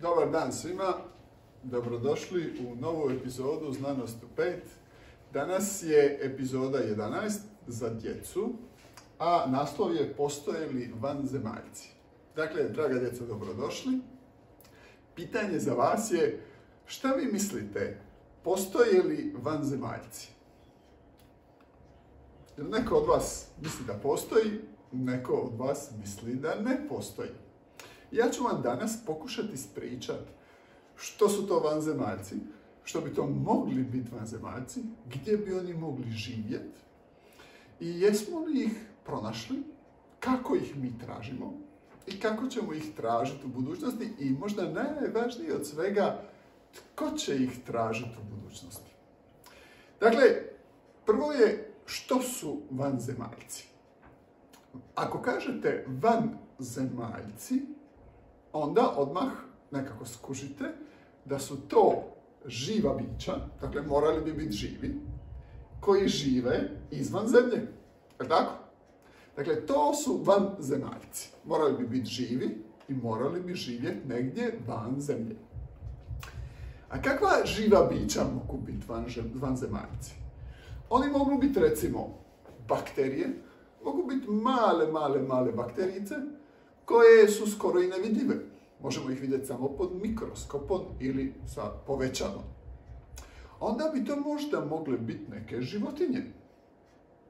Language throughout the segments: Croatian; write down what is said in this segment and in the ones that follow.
Dobar dan svima, dobrodošli u novu epizodu Znanost u 5. Danas je epizoda 11 za djecu, a naslov je Postoje li vanzemaljci? Dakle, draga djeco, dobrodošli. Pitanje za vas je, šta vi mislite, postoje li vanzemaljci? Neko od vas misli da postoji, neko od vas misli da ne postoji. Ja ću vam danas pokušati ispričati što su to vanzemaljci, što bi to mogli biti vanzemaljci, gdje bi oni mogli živjeti i jesmo li ih pronašli, kako ih mi tražimo i kako ćemo ih tražiti u budućnosti i možda najvažnije od svega, tko će ih tražiti u budućnosti. Dakle, prvo je što su vanzemaljci. Ako kažete vanzemaljci, onda odmah nekako skužite da su to živa bića, dakle morali bi biti živi, koji žive izvan zemlje. Je tako? Dakle, to su vanzemaljci. Morali bi biti živi i morali bi živjeti negdje van zemlje. A kakva živa bića mogu biti vanzemaljci? Oni mogu biti, recimo, bakterije, mogu biti male bakterijice koje su skoro i nevidljive. Možemo ih vidjeti samo pod mikroskopom ili sa povećalom. Onda bi to možda mogle biti neke životinje.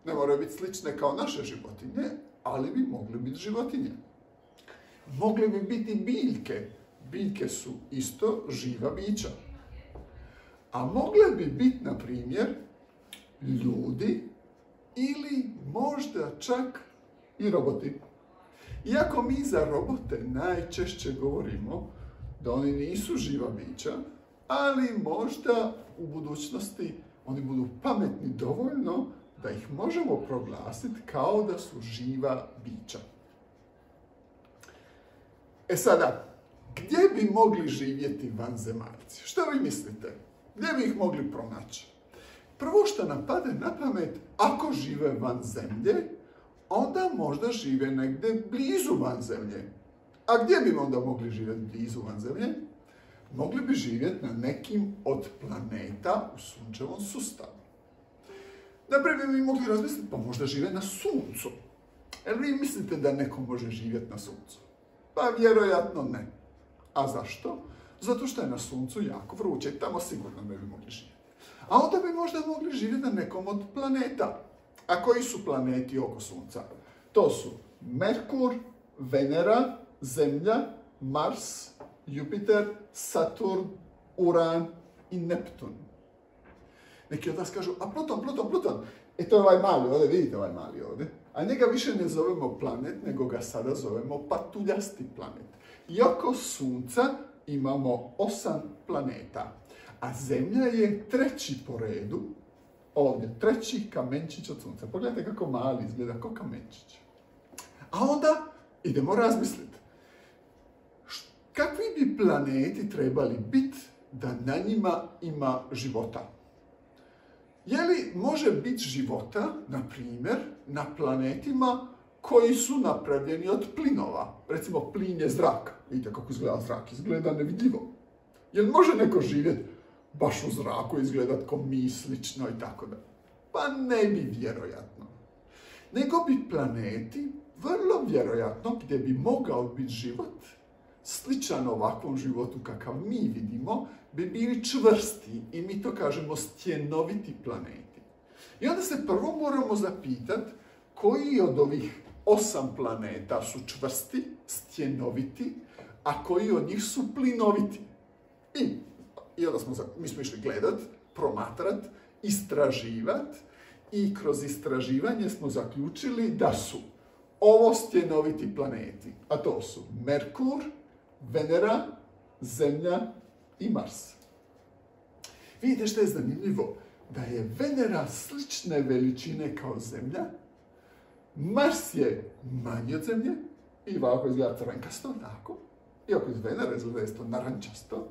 Ne moraju biti slične kao naše životinje, ali bi mogle biti životinje. Mogle bi biti biljke. Biljke su isto živa bića. A mogle bi biti, na primjer, ljudi ili možda čak i roboti. Iako mi za robote najčešće govorimo da oni nisu živa bića, ali možda u budućnosti oni budu pametni dovoljno da ih možemo proglasiti kao da su živa bića. E sada, gdje bi mogli živjeti vanzemaljci? Što vi mislite? Gdje bi ih mogli pronaći? Prvo što nam pade na pamet, ako žive van zemlje, onda možda žive negdje blizu van zemlje. A gdje bi onda mogli živjeti blizu van zemlje? Mogli bi živjeti na nekim od planeta u sunčevom sustavu. Naprijed bi mogli razmisliti, pa možda žive na suncu. Jel vi mislite da neko može živjeti na suncu? Pa vjerojatno ne. A zašto? Zato što je na suncu jako vruće i tamo sigurno ne bi mogli živjeti. A onda bi možda mogli živjeti na nekom od planeta. A koji su planeti oko sunca? To su Merkur, Venera, Zemlja, Mars, Jupiter, Saturn, Uran i Neptun. Neki od vas kažu, a Pluton. E to je ovaj mali ovdje, vidite ovaj mali ovdje. A njega više ne zovemo planet, nego ga sada zovemo patuljasti planet. I oko sunca imamo 8 planeta. A Zemlja je treći po redu, ovdje, treći kamenčić od sunca. Pogledajte kako mali izgleda, kao kamenčić. A onda idemo razmisliti. Kakvi bi planeti trebali biti da na njima ima života? Je li može biti života, na primjer, na planetima koji su napravljeni od plinova? Recimo, plin je zrak. Vidite kako izgleda zrak, izgleda nevidljivo. Jel može neko živjeti baš u zraku, izgledat ko mi, slično i tako da? Pa ne bi vjerojatno. Nego bi planeti, vrlo vjerojatno, gdje bi mogao biti život, sličan ovakvom životu kakav mi vidimo, bi bili čvrsti i mi to kažemo stjenoviti planeti. I onda se prvo moramo zapitati koji od ovih 8 planeta su čvrsti, stjenoviti, a koji od njih su plinoviti. I onda mi smo išli gledat, promatrat, istraživat i kroz istraživanje smo zaključili da su ovo stjenoviti planeti, a to su Merkur, Venera, Zemlja i Mars. Vidite što je zanimljivo? Da je Venera slične veličine kao Zemlja, Mars je manji od Zemlje i ovako izgleda crvenkasto, tako, i oko iz Venere izgleda isto narančasto,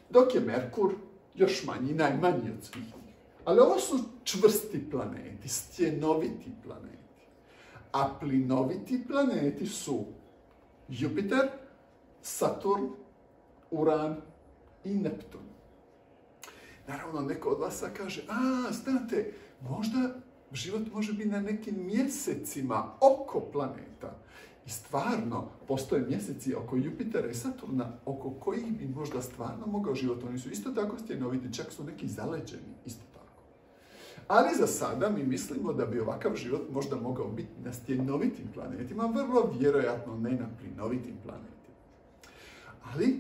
dok je Merkur još manji, najmanji od svih njih. Ali ovo su čvrsti planeti, stjenoviti planeti. A plinoviti planeti su Jupiter, Saturn, Uran i Neptun. Naravno, neko od vas kaže, znate, možda život može biti na nekim mjesecima oko planeta. I stvarno, postoje mjeseci oko Jupitera i Saturna, oko kojih bi možda stvarno mogao život. Oni su isto tako stjenoviti, čak su neki zaleđeni, isto tako. Ali za sada mi mislimo da bi ovakav život možda mogao biti na stjenovitim planetima, vrlo vjerojatno ne na plinovitim planetima. Ali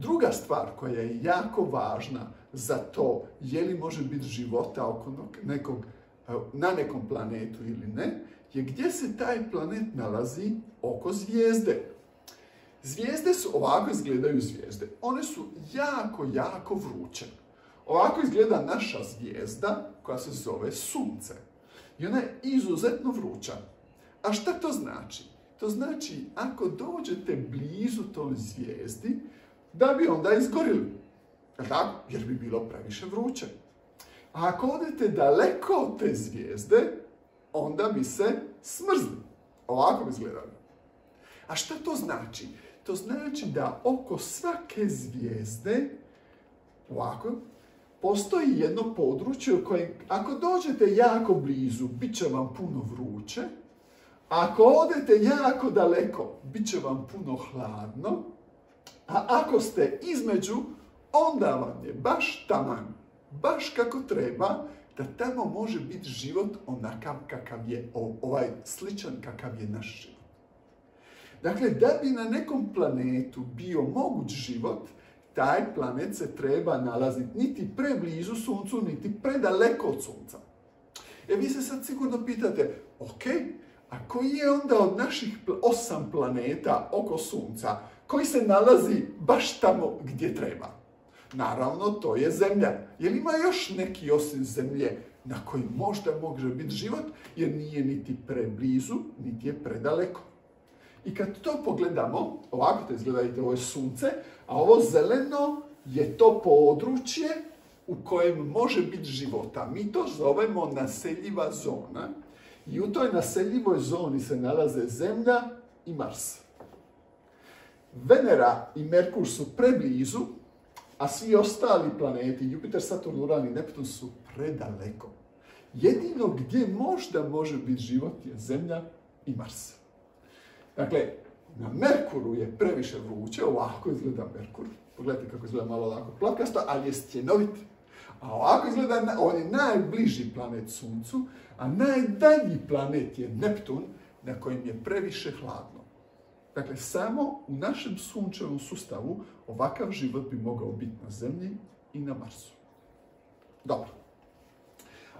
druga stvar koja je jako važna za to je li može biti života oko na nekom planetu ili ne, je gdje se taj planet nalazi oko zvijezde. Zvijezde su, ovako izgledaju zvijezde. One su jako, jako vruće. Ovako izgleda naša zvijezda koja se zove Sunce. I ona je izuzetno vruća. A šta to znači? To znači, ako dođete blizu toj zvijezdi, da bi onda izgorili. Jer bi bilo previše vruće. A ako odete daleko od te zvijezde, onda bi se smrzli. Ovako bi izgledali. A šta to znači? To znači da oko svake zvijezde, ovako, postoji jedno područje u kojem, ako dođete jako blizu, bit će vam puno vruće. Ako odete jako daleko, bit će vam puno hladno. A ako ste između, onda vam je baš taman, baš kako treba, da tamo može biti život onakav kakav je, sličan kakav je naš život. Dakle, da bi na nekom planetu bio moguć život, taj planet se treba nalaziti niti preblizu Suncu, niti predaleko od Sunca. Vi se sad sigurno pitate, a koji je onda od naših 8 planeta oko Sunca, koji se nalazi baš tamo gdje treba? Naravno, to je Zemlja. Jer ima još neki osim Zemlje na koji možda može biti život, jer nije niti preblizu, niti je predaleko. I kad to pogledamo, ovako to izgledajte, ovo je Sunce, a ovo zeleno je to područje u kojem može biti života. Mi to zovemo naseljiva zona. I u toj naseljivoj zoni se nalaze Zemlja i Mars. Venera i Merkur su preblizu, a svi ostali planeti, Jupiter, Saturn, Uran i Neptun, su predaleko. Jedino gdje možda može biti život je Zemlja i Mars. Dakle, na Merkuru je previše vruće, ovako izgleda Merkur. Pogledajte kako izgleda malo ovako plakasto, ali je stjenovit. A ovako izgleda, on je najbliži planet Suncu, a najdalji planet je Neptun, na kojem je previše hladno. Dakle, samo u našem sunčevom sustavu ovakav život bi mogao biti na Zemlji i na Marsu. Dobro.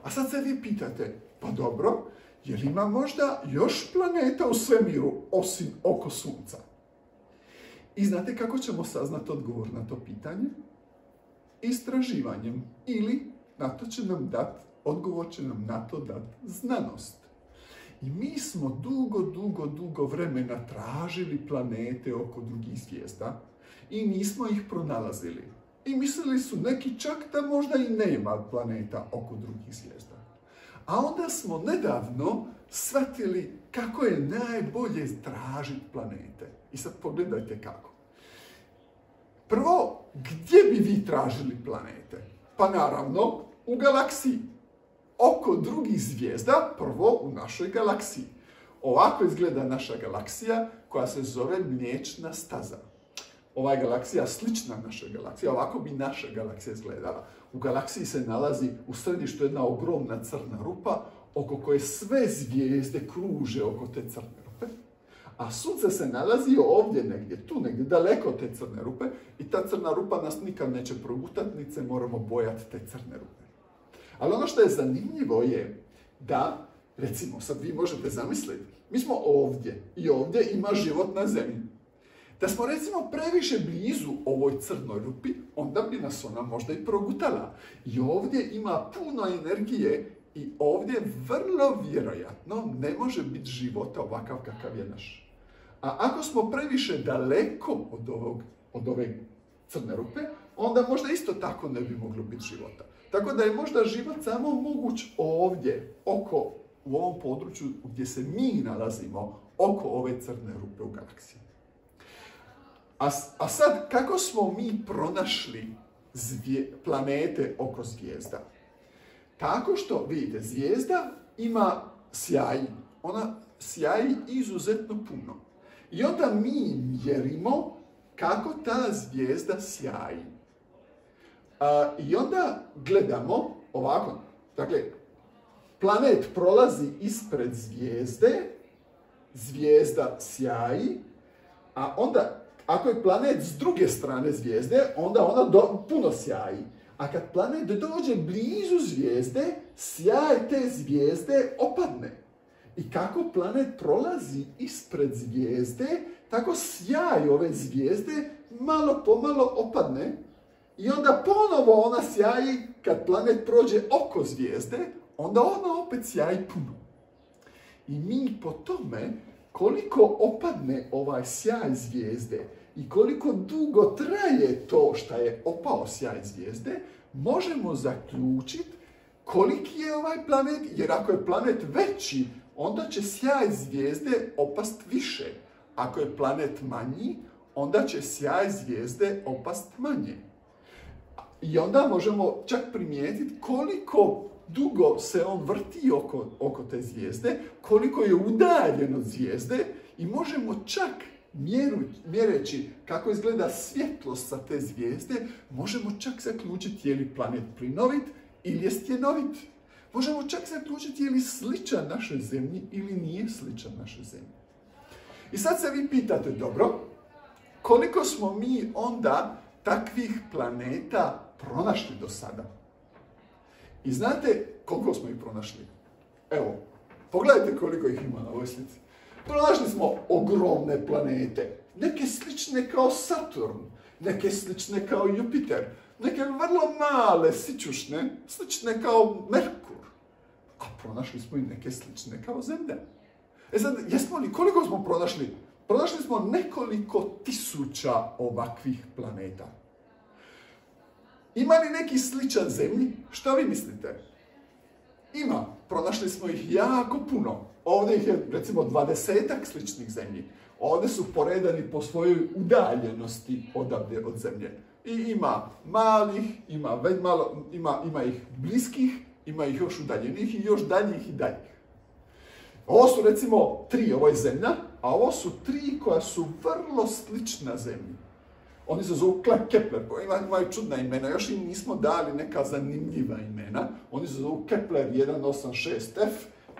A sad se vi pitate, pa dobro, jer ima možda još planeta u svemiru osim oko Sunca? I znate kako ćemo saznati odgovor na to pitanje? Istraživanjem. Ili odgovor će nam na to dati znanost. I mi smo dugo vremena tražili planete oko drugih zvijezda i nismo ih pronalazili. I mislili su neki čak da možda i nema planeta oko drugih zvijezda. A onda smo nedavno shvatili kako je najbolje tražiti planete. I sad pogledajte kako. Prvo, gdje bi vi tražili planete? Pa naravno, u galaksiji. Oko drugih zvijezda, prvo u našoj galaksiji. Ovako izgleda naša galaksija koja se zove Mliječna staza. Ova je galaksija slična našoj galaksiji, ovako bi naša galaksija izgledala. U galaksiji se nalazi u središtu jedna ogromna crna rupa, oko koje sve zvijezde kruže oko te crne rupe. A Sunce se nalazi ovdje negdje, tu negdje, daleko od te crne rupe, i ta crna rupa nas nikad neće progutati, niti se moramo bojati te crne rupe. Ali ono što je zanimljivo je da, recimo, sad vi možete zamisliti, mi smo ovdje i ovdje ima život na Zemlji. Da smo, recimo, previše blizu ovoj crnoj rupi, onda bi nas ona možda i progutala. I ovdje ima puno energije i ovdje vrlo vjerojatno ne može biti života ovakav kakav je naš. A ako smo previše daleko od ove crne rupe, onda možda isto tako ne bi moglo biti života. Tako da je možda život samo moguć ovdje, u ovom području gdje se mi nalazimo, oko ove crne rupe u galaksiji. A sad, kako smo mi pronašli planete oko zvijezda? Tako što, vidite, zvijezda ima sjaj. Ona sjaji izuzetno puno. I onda mi mjerimo kako ta zvijezda sjaji. I onda gledamo ovako. Dakle, planet prolazi ispred zvijezde, zvijezda sjaji, a onda, ako je planet s druge strane zvijezde, onda ona puno sjaji. A kad planet dođe blizu zvijezde, sjaj te zvijezde opadne. I kako planet prolazi ispred zvijezde, tako sjaj ove zvijezde malo pomalo opadne. I onda ponovo ona sjaji, kad planet prođe oko zvijezde, onda ona opet sjaji puno. I mi po tome, koliko opadne ovaj sjaj zvijezde i koliko dugo traje to što je opao sjaj zvijezde, možemo zaključiti koliki je ovaj planet, jer ako je planet veći, onda će sjaj zvijezde opast više. Ako je planet manji, onda će sjaj zvijezde opast manje. I onda možemo čak primijetiti koliko dugo se on vrti oko te zvijezde, koliko je udaljen od zvijezde i možemo čak mjereći kako izgleda svjetlost sa te zvijezde, možemo čak zaključiti je li planet plinovit ili je stjenovit. Možemo čak zaključiti je li sličan našoj zemlji ili nije sličan našoj zemlji. I sad se vi pitate, dobro, koliko smo mi onda takvih planeta pronašli do sada? I znate koliko smo ih pronašli? Evo, pogledajte koliko ih ima na ovoj slici. Pronašli smo ogromne planete. Neke slične kao Saturn, neke slične kao Jupiter, neke vrlo male, sićušne, slične kao Merkur. A pronašli smo i neke slične kao Zemlja. Sad, koliko smo pronašli? Pronašli smo nekoliko tisuća ovakvih planeta. Ima li neki sličan Zemlji? Što vi mislite? Ima. Pronašli smo ih jako puno. Ovdje ih je, recimo, 20-ak sličnih Zemlji. Ovdje su poredani po svojoj udaljenosti odavde od Zemlje. I ima malih, ima ih bliskih, ima ih još udaljenih i još daljih i daljih. Ovo su, recimo, 3, ovo je Zemlja, a ovo su 3 koja su vrlo slična Zemlji. Oni se zovu Kepler, imaju čudna imena, još im nismo dali neka zanimljiva imena. Oni se zovu Kepler 186f,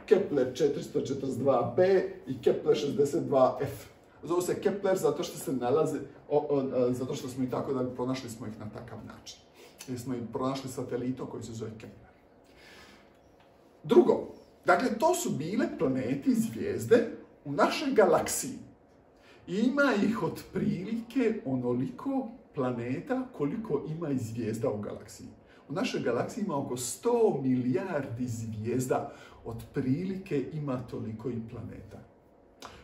Kepler 442b i Kepler 62f. Zovu se Kepler zato što se nalaze, zato što smo ih tako da pronašli smo ih na takav način. Jer smo ih pronašli satelitom koji se zove Kepler. Drugo, dakle, to su bile planeti zvijezde u našoj galaksiji. I ima ih otprilike onoliko planeta koliko ima i zvijezda u galaksiji. U našoj galaksiji ima oko 100 milijardi zvijezda, otprilike ima toliko i planeta.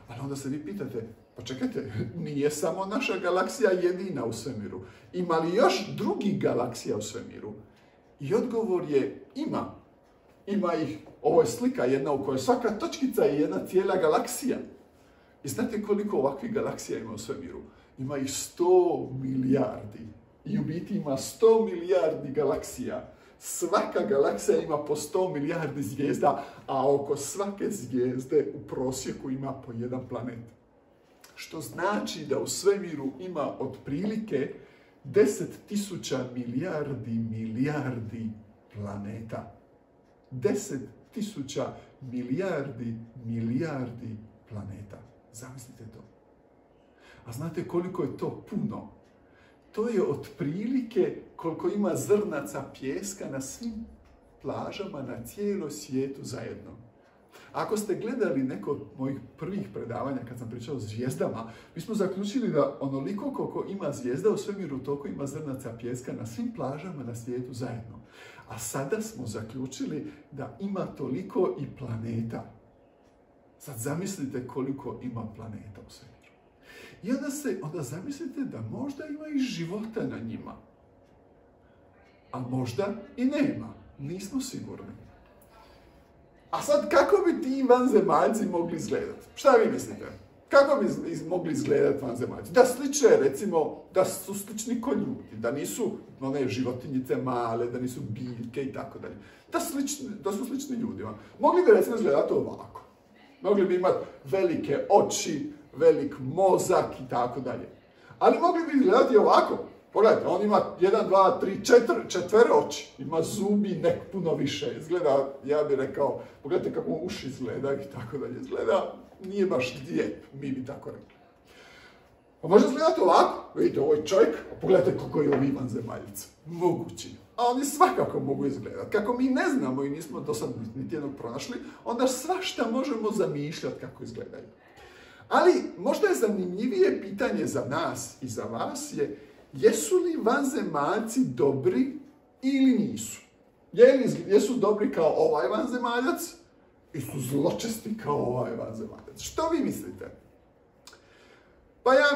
Ali onda se vi pitate, pa čekajte, nije samo naša galaksija jedina u svemiru. Ima li još drugih galaksija u svemiru? I odgovor je ima. Ima ih, ovo je slika jedna u kojoj svaka točkica je jedna cijela galaksija. I znate koliko ovakvih galaksija ima u svemiru? Ima ih 100 milijardi. I u biti ima 100 milijardi galaksija. Svaka galaksija ima po 100 milijardi zvijezda, a oko svake zvijezde u prosjeku ima po jedan planet. Što znači da u svemiru ima otprilike 10.000 milijardi planeta. 10.000 milijardi planeta. Zamislite to. A znate koliko je to puno? To je otprilike koliko ima zrnaca pijeska na svim plažama na cijelom svijetu zajedno. Ako ste gledali neko od mojih prvih predavanja kad sam pričao o zvijezdama, mi smo zaključili da onoliko koliko ima zvijezda u svemiru, toliko ima zrnaca pijeska na svim plažama na svijetu zajedno. A sada smo zaključili da ima toliko i planeta. Sad zamislite koliko ima planeta u svemiru. I onda zamislite da možda ima i života na njima. A možda i nema. Nismo sigurni. A sad kako bi ti vanzemaljci mogli izgledati? Šta vi mislite? Kako bi mogli izgledati vanzemaljci? Da sliče, recimo, da su slični ko ljudi, da nisu one životinjice male, da nisu biljke i tako dalje. Da su slični ljudima. Mogli bi, recimo, izgledati ovako. Mogli bi imati velike oči, velik mozak i tako dalje. Ali mogli bi izgledati ovako. Pogledajte, on ima 1, 2, 3, 4 oči. Ima zubi, puno više. Izgleda, ja bih rekao, pogledajte kako uši izgleda i tako dalje. Izgleda, nije baš lijep, mi bi tako rekli. A može izgledati ovako. Vidite, ovo je čovjek, a pogledajte kako je ovi vanzemaljci. Mogući. A oni svakako mogu izgledati. Kako mi ne znamo i nismo do sad niti jednog pronašli, onda svašta možemo zamišljati kako izgledaju. Ali možda je zanimljivije pitanje za nas i za vas je jesu li vanzemaljci dobri ili nisu? Jesu dobri kao ovaj vanzemaljac i su zločesti kao ovaj vanzemaljac? Što vi mislite? Pa ja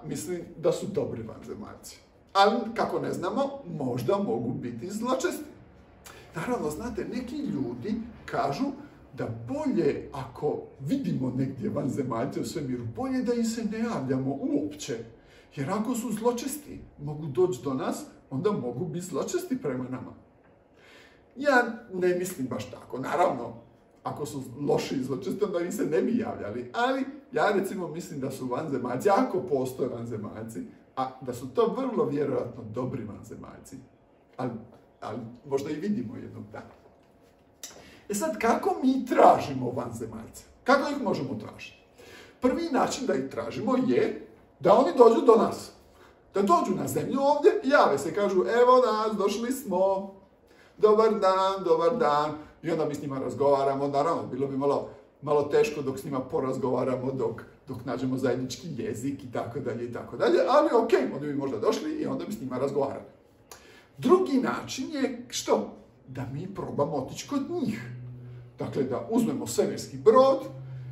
mislim da su dobri vanzemaljci. Ali kako ne znamo, možda mogu biti zločesti. Naravno, znate, neki ljudi kažu da bolje ako vidimo negdje vanzemaljce u svemiru, bolje da im se ne javljamo uopće. Jer ako su zločesti, mogu doći do nas, onda mogu biti zločesti prema nama. Ja ne mislim baš tako. Naravno, ako su loši i zločesti, onda im se ne bi javljali. Ali ja recimo mislim da su vanzemaljci, ako postoje vanzemaljci, a da su to vrlo vjerojatno dobri vanzemaljci. Ali možda i vidimo jednog dana. Sad, kako mi tražimo vanzemaljce? Kako ih možemo tražiti? Prvi način da ih tražimo je da oni dođu do nas. Da dođu na zemlju ovdje, jave se, kažu, evo nas, došli smo, dobar dan. I onda mi s njima razgovaramo, naravno, bilo bi malo teško dok s njima porazgovaramo, dok nađemo zajednički jezik i tako dalje, ali ok, oni bi možda došli i onda bi s njima razgovarali. Drugi način je što? Da mi probamo otići kod njih. Dakle, da uzmemo svemirski brod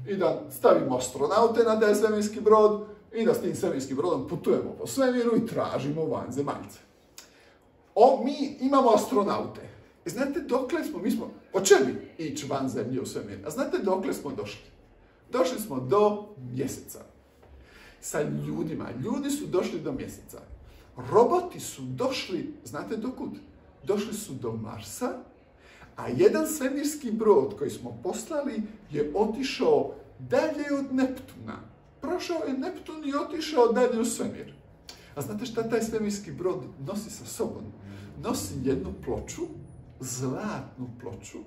i da stavimo astronaute na taj svemirski brod i da s tim svemirskim brodom putujemo po svemiru i tražimo vanzemaljce. Mi imamo astronaute. I znate dokle smo, mi smo počeli ići van zemlje u svemir. A znate dokle smo došli? Došli smo do mjeseca. Sa ljudima. Ljudi su došli do mjeseca. Roboti su došli, znate dokud? Došli su do Marsa, a jedan svemirski brod koji smo poslali je otišao dalje od Neptuna. Prošao je Neptun i otišao dalje u svemir. A znate šta taj svemirski brod nosi sa sobom? Nosi jednu ploču, zlatnu ploču,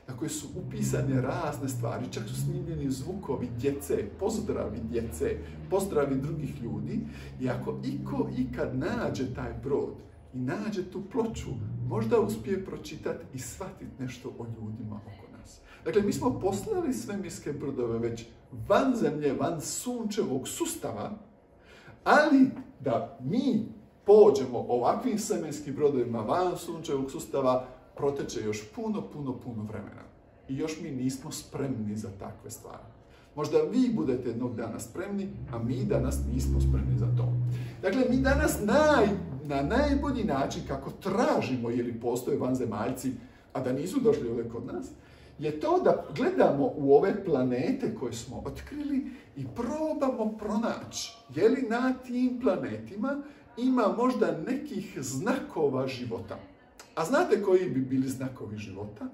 na kojoj su upisane razne stvari, čak su snimljeni zvukovi djece, pozdravi drugih ljudi. I ako iko ikad nađe taj brod i nađe tu ploču, možda uspije pročitati i shvatiti nešto o ljudima oko nas. Dakle, mi smo poslali svemirske brodove već van zemlje, van sunčevog sustava, ali da mi pođemo ovakvim svemirskim brodovima van sunčevog sustava, proteče još puno vremena. I još mi nismo spremni za takve stvari. Možda vi budete jednog dana spremni, a mi danas nismo spremni za to. Dakle, mi danas na najbolji način kako tražimo ili postoje vanzemaljci, a da nisu došli ovdje kod nas, je to da gledamo u ove planete koje smo otkrili i probamo pronaći je li na tim planetima ima možda nekih znakova života. A znate koji bi bili znakovi života?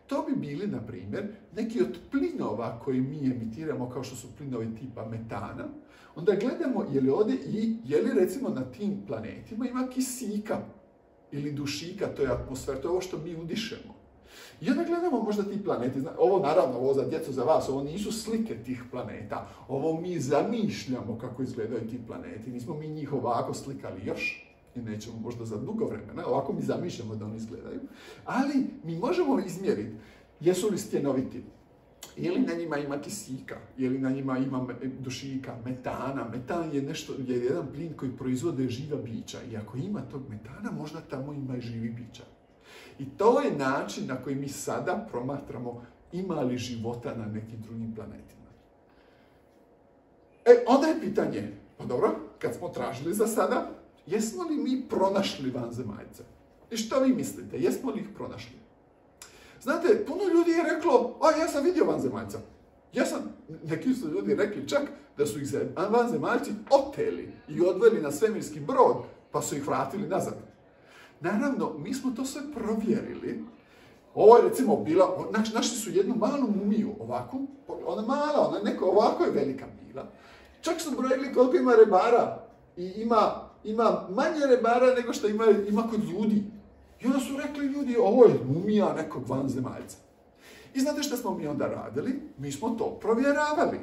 To bi bili, na primjer, neki od plinova koji mi emitiramo, kao što su plinovi tipa metana. Onda gledamo je li recimo na tim planetima ima kisika ili dušika, to je atmosfera, to je ovo što mi udišemo. I onda gledamo možda ti planeti, ovo za djecu, za vas, ovo nisu slike tih planeta, ovo mi zamišljamo kako izgledaju ti planeti, nismo mi njih ovako slikali još. I nećemo možda za dugo vremena, ovako mi zamišljamo da oni izgledaju, ali mi možemo izmjeriti jesu li stjenoviti, je li na njima ima kisika, je li na njima ima dušika, metana. Metan je jedan plin koji proizvode živa bića i ako ima tog metana, možda tamo ima i živi bića. I to je način na koji mi sada promatramo ima li života na nekim drugim planetima. Onda je pitanje, pa dobro, kad smo tražili za sada, jesmo li mi pronašli vanzemaljce? I što vi mislite, jesmo li ih pronašli? Znate, puno ljudi je reklo, ja sam vidio vanzemaljca. Neki su ljudi rekli čak da su ih vanzemaljci oteli i odveli na svemirski brod, pa su ih vratili nazad. Naravno, mi smo to sve provjerili. Ovo je recimo bila, našli su jednu malu mumiju ovakvu, ona mala, ona neko ovako je velika bila. Čak su brojili koliko ima rebara i ima manje rebara nego što ima kod ljudi. I onda su rekli ljudi, ovo je mumija nekog vanzemaljca. I znate što smo mi onda radili? Mi smo to provjeravali.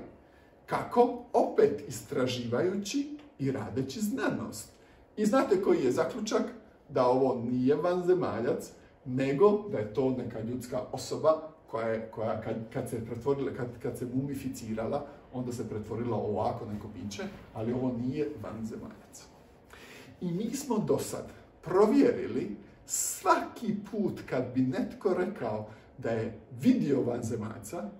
Kako? Opet istraživajući i radeći znanost. I znate koji je zaključak? Da ovo nije vanzemaljac, nego da je to neka ljudska osoba koja kad se mumificirala, onda se pretvorila ovako neko biće, ali ovo nije vanzemaljac. I mi smo do sad provjerili svaki put kad bi netko rekao da je vidio vanzemaljca,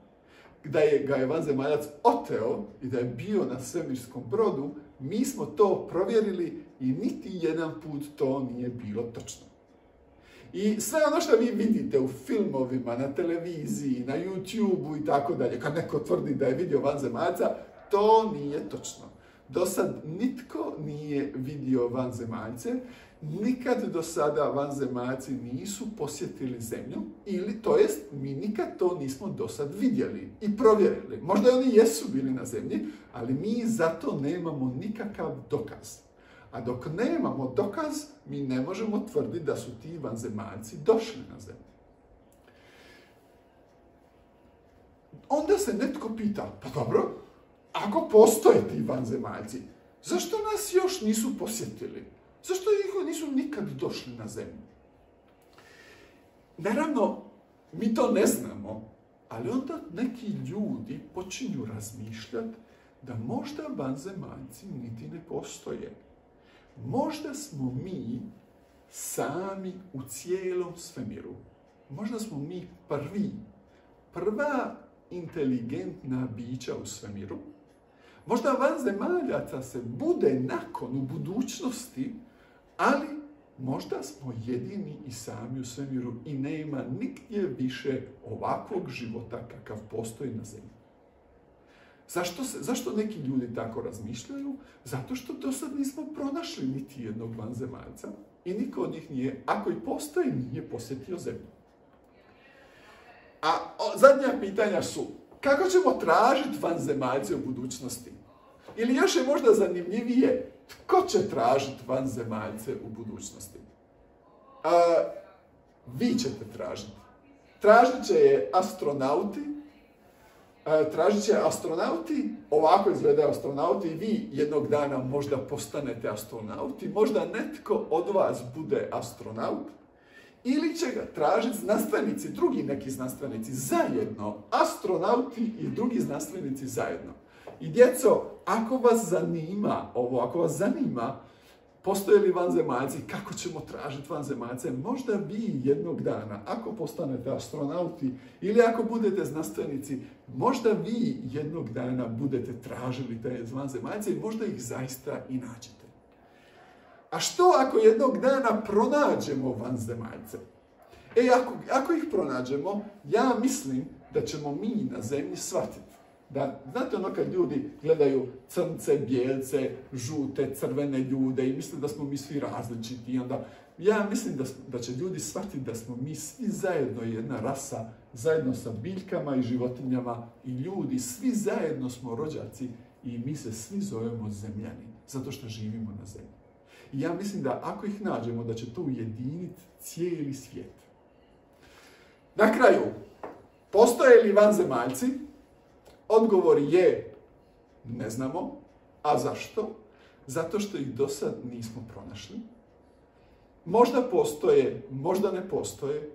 da ga je vanzemaljac oteo i da je bio na svemirskom brodu, mi smo to provjerili i niti jedan put to nije bilo točno. I sve ono što vi vidite u filmovima, na televiziji, na YouTube-u i tako dalje, kad neko tvrdi da je vidio vanzemaljca, to nije točno. Do sad nitko nije vidio vanzemaljce, nikad do sada vanzemaljci nisu posjetili zemlju, to jest mi nikad to nismo do sad vidjeli i provjerili. Možda oni jesu bili na zemlji, ali mi zato nemamo nikakav dokaz. A dok nemamo dokaz, mi ne možemo tvrditi da su ti vanzemaljci došli na zemlju. Onda se netko pita, pa dobro, ako postoje ti vanzemaljci, zašto nas još nisu posjetili? Zašto ih nisu nikad došli na zemlju? Naravno, mi to ne znamo, ali onda neki ljudi počinju razmišljati da možda vanzemaljci niti ne postoje. Možda smo mi sami u cijelom svemiru. Možda smo mi prva inteligentna bića u svemiru. Možda vanzemaljaca se bude nakon u budućnosti, ali možda smo jedini i sami u svemiru i nema nigdje više ovakvog života kakav postoji na zemlji. Zašto neki ljudi tako razmišljaju? Zato što do sad nismo pronašli niti jednog vanzemaljca i niko od njih nije, ako i postoji, nije posjetio zemlju. A zadnja pitanja su, kako ćemo tražiti vanzemaljce u budućnosti? Ili još je možda zanimljivije, tko će tražiti vanzemaljce u budućnosti? Vi ćete tražiti. Tražit će je astronauti, ovako izgledaju astronauti i vi jednog dana možda postanete astronauti, možda netko od vas bude astronaut, ili će ga tražiti znanstvenici, drugi neki znanstvenici zajedno, astronauti i drugi znanstvenici zajedno. I djeco, ako vas zanima postoje li vanzemaljci, kako ćemo tražiti vanzemaljce, možda vi jednog dana, ako postanete astronauti ili ako budete znanstvenici, možda vi jednog dana budete tražili te vanzemaljce i možda ih zaista i nađete. A što ako jednog dana pronađemo vanzemaljce? Ako ih pronađemo, ja mislim da ćemo mi na zemlji shvatiti. Znate ono kad ljudi gledaju crnce, bijelce, žute, crvene ljude i misle da smo mi svi različiti. Ja mislim da će ljudi shvatiti da smo mi svi zajedno jedna rasa, zajedno sa biljkama i životinjama i ljudi, svi zajedno smo rođaci i mi se svi zovemo zemljani, zato što živimo na zemlji. I ja mislim da ako ih nađemo, da će to ujediniti cijeli svijet. Na kraju, postoje li vanzemaljci? Odgovor je ne znamo. A zašto? Zato što ih do sad nismo pronašli. Možda postoje, možda ne postoje.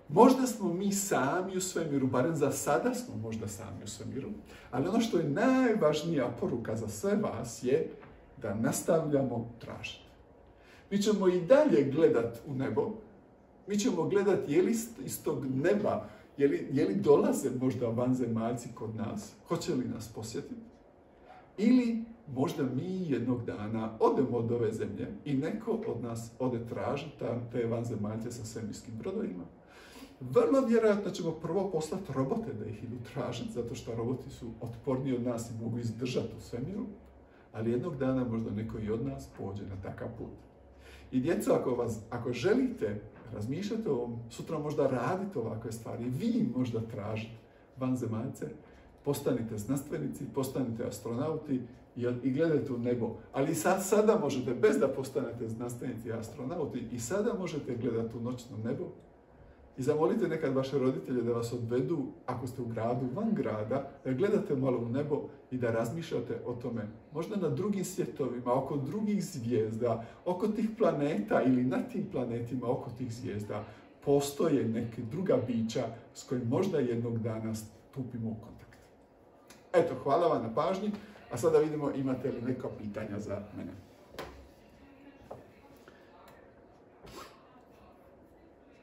Možda smo mi sami u svemiru, barem za sada smo možda sami u svemiru. Ali ono što je najvažnija poruka za sve vas je da nastavljamo tražiti. Mi ćemo i dalje gledati u nebo. Mi ćemo gledati je li iz tog neba, je li dolaze možda vanzemaljci kod nas, hoće li nas posjetiti? Ili možda mi jednog dana odemo od ove zemlje i neko od nas ode tražiti te vanzemaljce sa svemirskim brodovima. vrlo vjerojatno ćemo prvo poslati robote da ih idu tražiti, zato što roboti su otporniji od nas i mogu izdržati u svemiru, ali jednog dana možda neko i od nas pođe na takav put. I djeco, ako želite razmišljati o ovom, sutra možda radite ovakve stvari, vi možda tražite vanzemaljce, postanite znanstvenici, postanite astronauti i gledajte u nebo. Ali sada možete, bez da postanete znanstvenici i astronauti, i sada možete gledati u noćno nebo i zamolite nekad vaše roditelje da vas odvedu, ako ste u gradu, van grada, da gledate malo u nebo i da razmišljate o tome, možda na drugim svjetovima, oko drugih zvijezda, oko tih planeta ili na tim planetima, oko tih zvijezda, postoje neke druga bića s kojim možda jednog dana stupimo u kontakt. Eto, hvala vam na pažnji, a sada vidimo imate li neka pitanja za mene.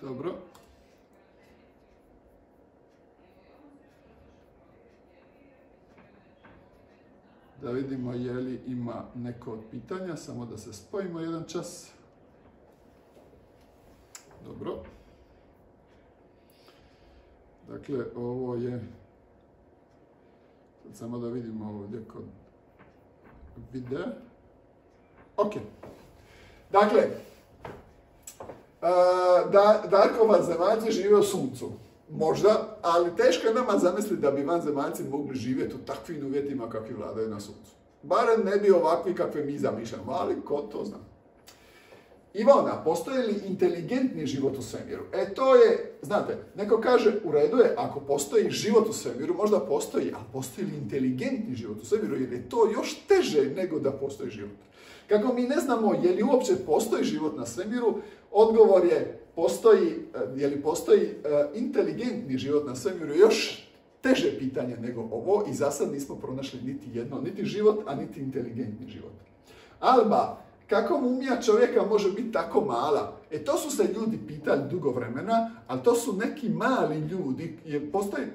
Dobro. Da vidimo je li ima neko od pitanja, samo da se spojimo jedan čas. Dobro. Dakle, ovo je... Sad samo da vidimo ovdje kod videa. Ok. Dakle, Darko vanzemaljci žive u suncu. Možda, ali teško je nama zamisliti da bi vanzemaljci mogli živjeti u takvim uvjetima kakvi vladaju na suncu. Barem ne bi ovakvi kakve mi zamišljamo, ali ko to zna. Ivona, postoji li inteligentni život u svemiru? To je, znate, neko kaže, u redu je, ako postoji život u svemiru, možda postoji, ali postoji li inteligentni život u svemiru, jer je to još teže nego da postoji život. Kako mi ne znamo je li uopće postoji život na svemiru, odgovor je, je li postoji inteligentni život na svemiru, još teže pitanje nego ovo, i za sad nismo pronašli niti jedno, niti život, a niti inteligentni život. Alba, kako mumija čovjeka može biti tako mala? To su se ljudi pitali dugo vremena, ali to su neki mali ljudi, jer postoji,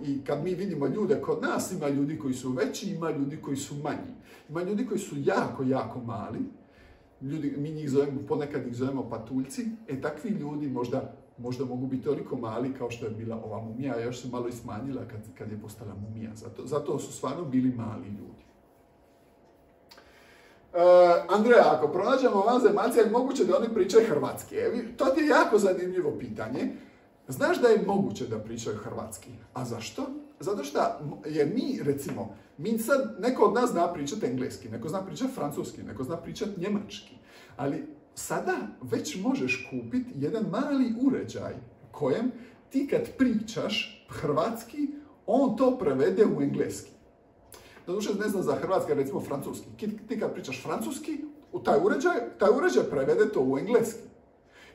i kad mi vidimo ljude kod nas, ima ljudi koji su veći, ima ljudi koji su manji. Ima ljudi koji su jako, jako mali, ljudi, mi njih zovemo, ponekad ih zovemo patuljci, takvi ljudi možda mogu biti toliko mali kao što je bila ova mumija, a još se malo i smanjila kad je postala mumija. Zato su stvarno bili mali ljudi. Andreja, ako pronađemo vanzemaljce, je moguće da oni pričaju hrvatski? To ti je jako zanimljivo pitanje. Znaš da je moguće da pričaju hrvatski. A zašto? Zato što je recimo, sad neko od nas zna pričati engleski, neko zna pričati francuski, neko zna pričati njemački. Ali sada već možeš kupiti jedan mali uređaj kojem ti kad pričaš hrvatski, on to prevede u engleski. Doduše ne znam za hrvatski, recimo francuski. Ti kad pričaš francuski, taj uređaj prevede to u engleski.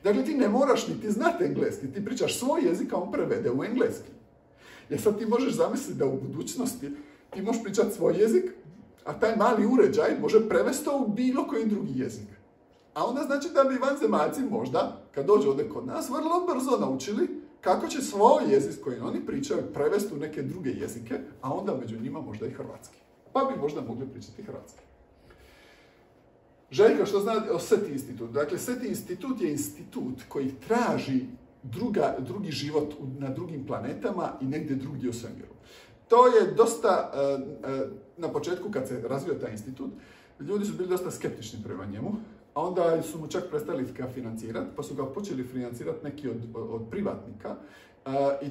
Dakle, ti ne moraš niti znati engleski, ti pričaš svoj jezik, a on prevede u engleski. Jer sad ti možeš zamisliti da u budućnosti ti možeš pričati svoj jezik, a taj mali uređaj može prevesti to u bilo koji drugi jezik. A onda znači da bi vanzemaljci možda, kad dođe ovdje kod nas, vrlo brzo naučili kako će svoj jezik koji oni pričaju prevesti u neke druge jezike, a onda među njima možda i hrvatski. Pa bi možda mogli pričati hrvatski. Željko, što zna o SETI institutu? Dakle, SETI institut je institut koji traži drugi život na drugim planetama i negdje drugdje u svemiru. To je dosta, na početku kad se razvio taj institut, ljudi su bili dosta skeptični prema njemu, a onda su mu čak prestali ga financirati, pa su ga počeli financirati neki od privatnika. I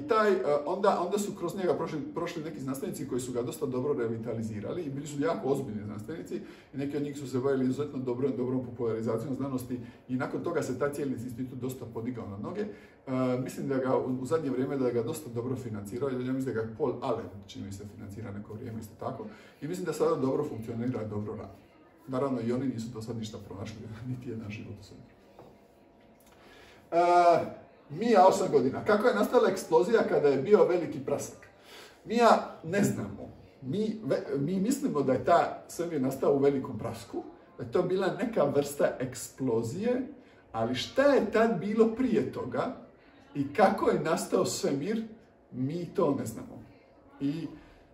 onda su kroz njega prošli neki znanstvenici koji su ga dosta dobro revitalizirali i bili su jako ozbiljni znanstvenici i neki od njih su se bavili izuzetno dobrom popularizacijom znanosti i nakon toga se taj cijeli institut dosta podigao na noge. Mislim da ga u zadnje vrijeme da ga dosta dobro financirao i ja mislim da ga Paul Allen čini mi se financira neko vrijeme isto tako i mislim da sada dobro funkcionira i dobro radi. Naravno i oni nisu do sad ništa pronašli, niti jedan život u sebi. Mija 8 godina. Kako je nastala eksplozija kada je bio veliki prasak? Mija, ne znamo. Mi mislimo da je ta svemir nastao u velikom prasku, da je to bila neka vrsta eksplozije, ali šta je tad bilo prije toga i kako je nastao svemir, mi to ne znamo. I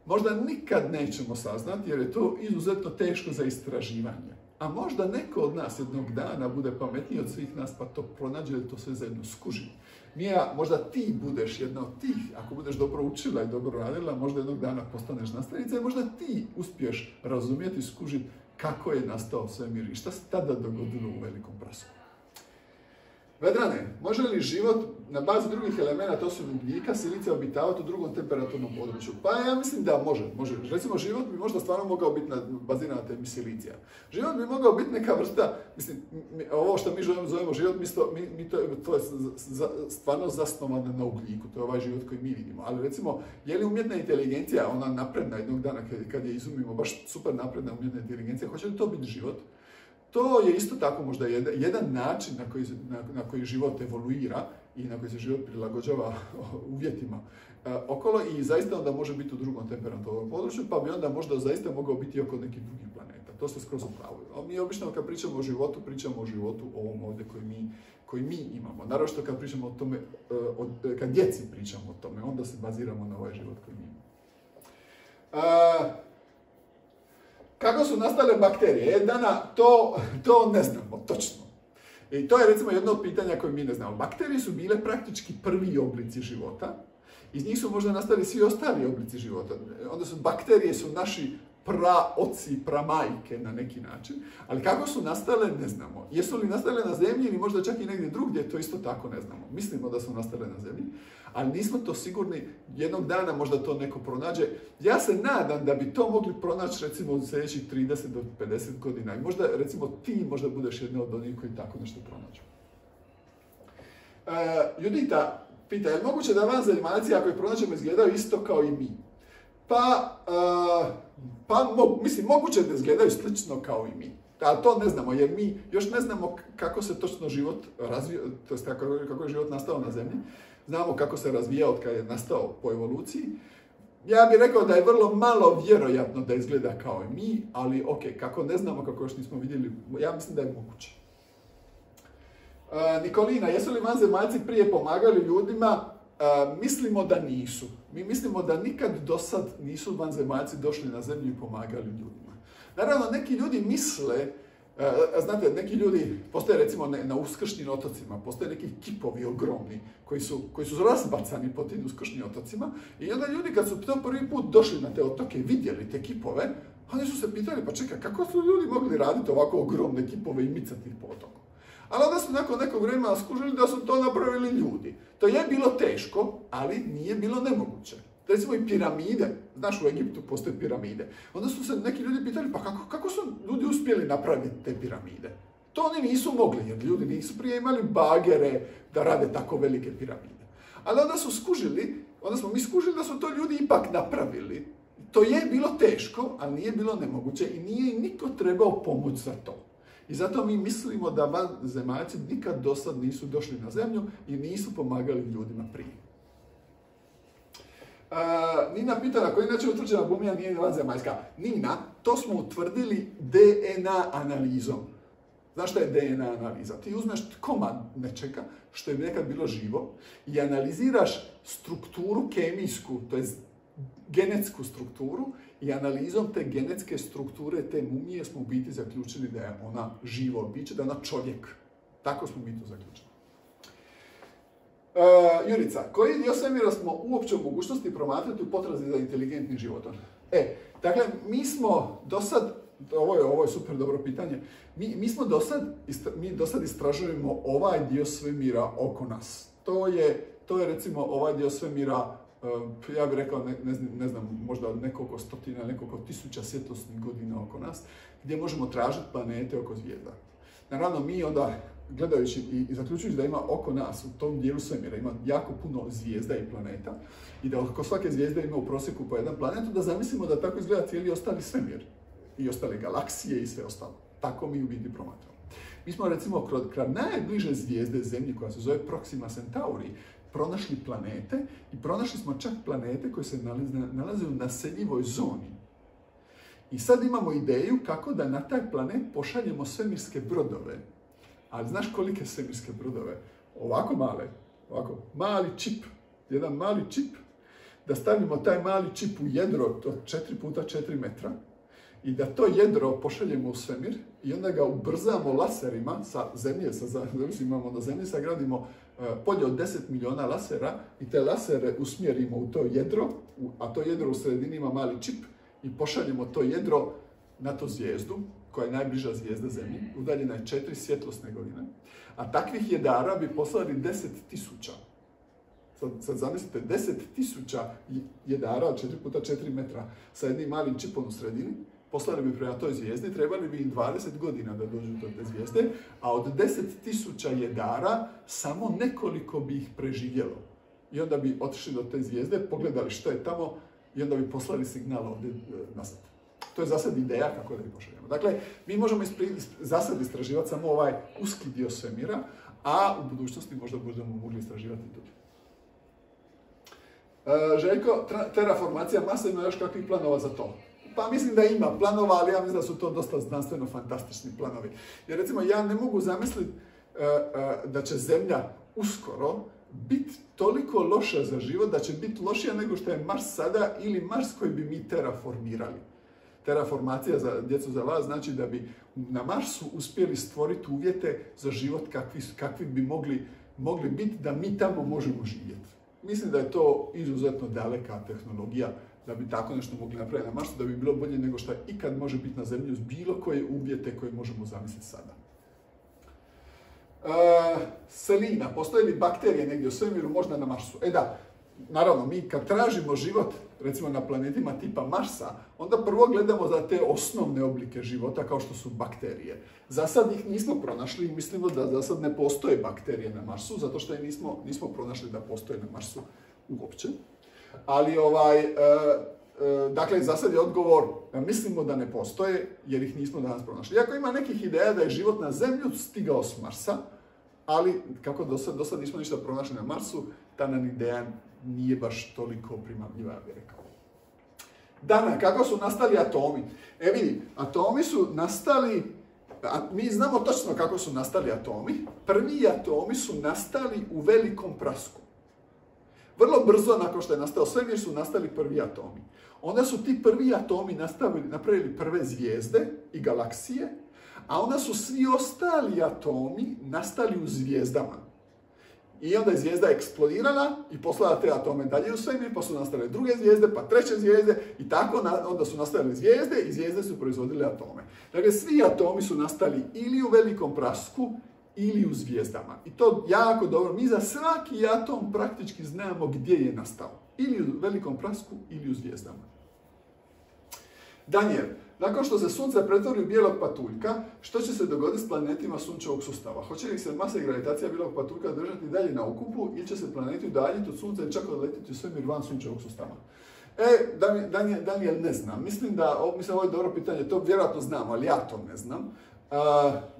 možda nikad nećemo saznati jer je to izuzetno teško za istraživanje. A možda neko od nas jednog dana bude pametniji od svih nas pa to pronađe ili to sve zajedno skuži. Možda ti budeš jedna od tih, ako budeš dobro učila i dobro radila, možda jednog dana postaneš nastavnica i možda ti uspiješ razumjeti i skužiti kako je nastao svemir i šta se tada dogodilo u velikom prasku. Vedrane, može li život na bazi drugih elemenata osim ugljika, silicija obitavati u drugom temperaturnom području? Pa ja mislim da može. Recimo, život bi možda stvarno mogao biti baziran na temi silicija. Život bi mogao biti neka vrsta, mislim, ovo što mi zovemo život, to je stvarno zasnovano na ugljiku, to je ovaj život koji mi vidimo. Ali recimo, je li umjetna inteligencija, ona napredna jednog dana kad je izumimo, baš super napredna umjetna inteligencija, hoće li to biti život? To je isto tako možda jedan način na koji život evoluira i na koji se život prilagođava uvjetima okolo i zaista onda može biti u drugom temperaturnom području, pa bi onda možda zaista mogao biti oko nekih drugih planeta. To ste skroz upravo. Mi obično kad pričamo o životu ovom ovdje koji mi imamo. Naravno kad pričamo o tome, kad djeci pričamo o tome, onda se baziramo na ovaj život koji mi imamo. Kako su nastale bakterije? Dana, to ne znamo točno. I to je recimo jedno od pitanja koje mi ne znamo. Bakterije su bile praktički prvi oblici života. Iz njih su možda nastali svi ostali oblici života. Onda bakterije su naši praoci, pramajke na neki način. Ali kako su nastale, ne znamo. Jesu li nastale na zemlji ili možda čak i negdje drugdje, to isto tako ne znamo. Mislimo da su nastale na zemlji, ali nismo to sigurni. Jednog dana možda to neko pronađe. Ja se nadam da bi to mogli pronaći recimo u sljedećih 30 do 50 godina. I možda, recimo, ti možda budeš jedna od onih koji tako nešto pronađu. Judita pita, je moguće da vanzemaljci, ako ih pronađemo, izgledaju isto kao i mi? Mislim, moguće da izgledaju slično kao i mi. Ali to ne znamo, jer mi još ne znamo kako se točno život razvio, to jest kako je život nastao na zemlji. Znamo kako se razvijao od kada je nastao po evoluciji. Ja bih rekao da je vrlo malo vjerojatno da izgleda kao i mi, ali ok, kako ne znamo, kako još nismo vidjeli, ja mislim da je moguće. Nikolina, jesu li vanzemaljci prije pomagali ljudima? Mislimo da nisu. Mi mislimo da nikad do sad nisu vanzemaljci došli na zemlju i pomagali ljudima. Naravno, neki ljudi misle, znate, neki ljudi, postoje recimo na uskršnjim otocima, postoje neki kipovi ogromni koji su razbacani po tim uskršnjim otocima i onda ljudi kad su to prvi put došli na te otoke i vidjeli te kipove, oni su se pitali, pa čekaj, kako su ljudi mogli raditi ovako ogromne kipove i micati ih po otoku? Ali onda su nakon nekog vremena skužili da su to napravili ljudi. To je bilo teško, ali nije bilo nemoguće. Recimo i piramide. Znaš, u Egiptu postoje piramide. Onda su se neki ljudi pitali, pa kako su ljudi uspjeli napraviti te piramide? To oni nisu mogli, jer ljudi nisu prije imali bagere da rade tako velike piramide. Ali onda smo mi skužili da su to ljudi ipak napravili. To je bilo teško, ali nije bilo nemoguće i nije im niko trebao pomoć za to. I zato mi mislimo da vanzemaljci nikad do sad nisu došli na zemlju i nisu pomagali ljudima prije. Nina pita na koji način utvrđena mumija nije vanzemaljska. Nina, to smo utvrdili DNA analizom. Znaš šta je DNA analiza? Ti uzmeš komad nečega što je nekad bilo živo i analiziraš strukturu kemijsku, to je genetsku strukturu i analizom te genetske strukture te mumije smo u biti zaključili da je ona živo biće, da je ona čovjek. Tako smo mi to zaključili. Jurica, koji dio svemira smo uopće u mogućnosti promatrati u potrazi za inteligentnim životom? Dakle, mi smo do sad, ovo je super dobro pitanje, mi do sad istražujemo ovaj dio svemira oko nas. To je recimo ovaj dio svemira, ja bih rekao, ne znam, možda nekoliko stotina, nekoliko tisuća svjetlosnih godina oko nas, gdje možemo tražiti planete oko zvijezda. Naravno, mi onda, gledajući i zaključujući da ima oko nas, u tom dijelu svemira, ima jako puno zvijezda i planeta, i da oko svake zvijezde ima u prosjeku po jedan planet, da zamislimo da tako izgleda cijeli ostali svemir, i ostale galaksije i sve ostalo. Tako mi u biti promatramo. Mi smo, recimo, kraj najbliže zvijezde Zemlji, koja se zove Proxima Centauri, pronašli planete i pronašli smo čak planete koje se nalaze u naseljivoj zoni. I sad imamo ideju kako da na taj planet pošaljemo svemirske brodove. Ali znaš kolike svemirske brodove? Ovako male, ovako, mali čip, jedan mali čip, da stavimo taj mali čip u jedro od 4x4 metra i da to jedro pošaljemo u svemir i onda ga ubrzamo laserima sa Zemlje, imamo na Zemlji, sagradimo polje od 10 miliona lasera i te lasere usmjerimo u to jedro, a to jedro u sredini ima mali čip i pošaljemo to jedro na tu zvijezdu, koja je najbliža zvijezda Zemlji, udaljena je 4 svjetlosne godine, a takvih jedara bi poslali 10.000. Sad zamislite, 10.000 jedara od 4 puta 4 metra sa jednim malim čipom u sredini, poslali bi prema toj zvijezdi, trebali bi im 20 godina da dođu do te zvijezde, a od 10.000 jedara samo nekoliko bi ih preživjelo. I onda bi otišli do te zvijezde, pogledali što je tamo i onda bi poslali signal ovdje nazad. To je za sad ideja kako da ih pošaljemo. Dakle, mi možemo za sad istraživati samo ovaj uski dio svemira, a u budućnosti možda budemo mogli istraživati i drugi. Željko, terraformacija Marsa, ima još kakvih planova za to? Pa mislim da ima planova, ali ja mislim da su to dosta znanstveno fantastični planovi. Jer recimo ja ne mogu zamisliti da će Zemlja uskoro biti toliko loša za život, da će biti lošija nego što je Mars sada ili Mars koji bi mi terraformirali. Terraformacija, za djecu za vas, znači da bi na Marsu uspjeli stvoriti uvjete za život kakvi bi mogli biti da mi tamo možemo živjeti. Mislim da je to izuzetno daleka tehnologija da bi tako nešto mogli napraviti na Marsu, da bi bilo bolje nego što ikad može biti na Zemlji uz bilo koje uvjete koje možemo zamisliti sada. Selina, postoje li bakterije negdje u svemiru, možda na Marsu? Da, naravno, mi kad tražimo život, recimo na planetima tipa Marsa, onda prvo gledamo za te osnovne oblike života kao što su bakterije. Za sad ih nismo pronašli i mislimo da za sad ne postoje bakterije na Marsu, zato što je nismo pronašli da postoje na Marsu uopće. Ali dakle, za sad je odgovor da mislimo da ne postoje jer ih nismo danas pronašli. Iako ima nekih ideja da je život na Zemlju stigao s Marsa, ali kako do sad nismo ništa pronašli na Marsu, ta nam ideja nije baš toliko primamljiva, ja bih rekao. Dana, kako su nastali atomi? Vidi, atomi su nastali, mi znamo točno kako su nastali atomi. Prvi atomi su nastali u velikom prasku. Vrlo brzo nakon što je nastao svemir su nastali prvi atomi. Onda su ti prvi atomi napravili prve zvijezde i galaksije, a onda su svi ostali atomi nastali u zvijezdama. I onda je zvijezda eksplodirala i poslala te atome dalje u svemir, pa su nastale druge zvijezde, pa treće zvijezde i tako onda su nastale zvijezde i zvijezde su proizvodile atome. Dakle, svi atomi su nastali ili u velikom prasku ili u zvijezdama. I to jako dobro. Mi za svaki atom praktički znamo gdje je nastao. Ili u velikom prasku ili u zvijezdama. Daniel, nakon što se Sunce pretvori u bijelog patuljka, što će se dogoditi s planetima Sunčevog sustava? Hoće li se masa i gravitacija bijelog patuljka držati dalje na okupu ili će se planeti udaljiti od Sunca i čak odletiti u svemir van Sunčevog sustava? Daniel, ne znam. Mislim ovo je dobro pitanje, to vjerojatno znam, ali ja to ne znam.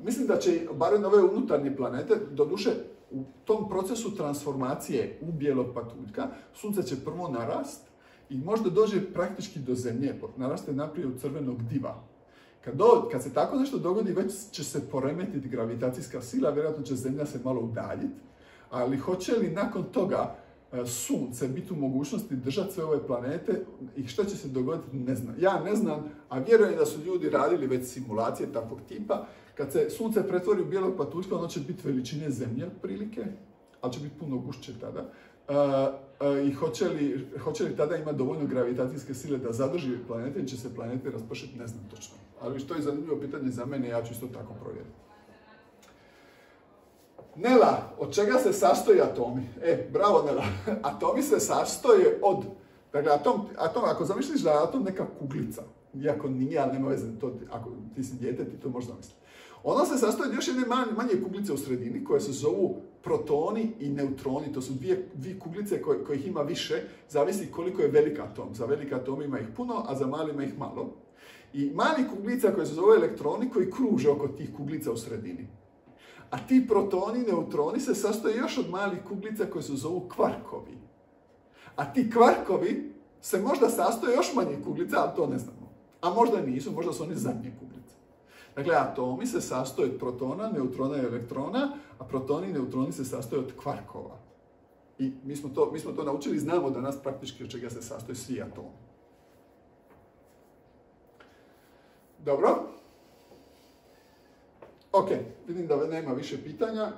Mislim da će, barem ove unutarnje planete, doduše u tom procesu transformacije u bijelog patuljka, Sunce će prvo narast i možda dođe praktički do Zemlje, naraste naprijed u crvenog diva. Kad se tako nešto dogodi, već će se poremetiti gravitacijska sila, vjerojatno će Zemlja se malo udaljiti, ali hoće li nakon toga Sunce biti u mogućnosti držati sve ove planete i što će se dogoditi, ne znam. Ja ne znam, a vjerujem da su ljudi radili već simulacije takvog tipa. Kad se Sunce pretvori u bijelog patuljka, ono će biti veličine Zemlje otprilike, ali će biti puno gušće tada. I hoće li tada imati dovoljno gravitacijske sile da zadrži planete ili će se planete raspršiti, ne znam točno. Ali što je zanimljivo pitanje za mene, ja ću isto tako provjeriti. Nela, od čega se sastoji atomi? Bravo Nela. Atomi se sastoje od... Dakle, atom, ako zamišljiš da je atom neka kuglica, iako nije, ali nema veze, ako ti si dijete, ti to možda misliš. Ona se sastoji od još jedne manje kuglice u sredini, koje se zovu protoni i neutroni. To su dvije kuglice kojih ima više, zavisi koliko je velik atom. Za velike atome ima ih puno, a za mali ima ih malo. I mali kuglica koje se zove elektroni koji kruže oko tih kuglica u sredini. A ti protoni i neutroni se sastoje još od malih kuglica koje se zovu kvarkovi. A ti kvarkovi se možda sastoje još manjih kuglica, ali to ne znamo. A možda nisu, možda su oni zadnje kuglice. Dakle, atomi se sastoje od protona, neutrona i elektrona, a protoni i neutroni se sastoje od kvarkova. I mi smo to naučili i znamo danas praktički od čega se sastoje svi atomi. Dobro. Ok, vidim da nema više pitanja.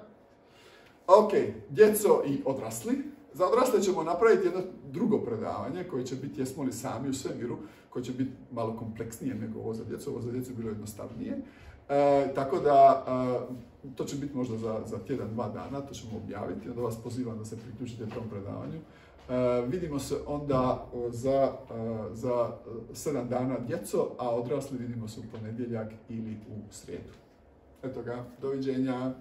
Ok, djeco i odrasli. Za odrasle ćemo napraviti jedno drugo predavanje koje će biti Jesmo li sami u svemiru, koje će biti malo kompleksnije nego ovo za djecu. Ovo za djecu je bilo jednostavnije. Tako da, to će biti možda za tjedan, 2 dana, to ćemo objaviti. Onda vas pozivam da se priključite tom predavanju. Vidimo se onda za 7 dana djeco, a odrasli vidimo se u ponedjeljak ili u srijedu. Eto ga, doviđenja.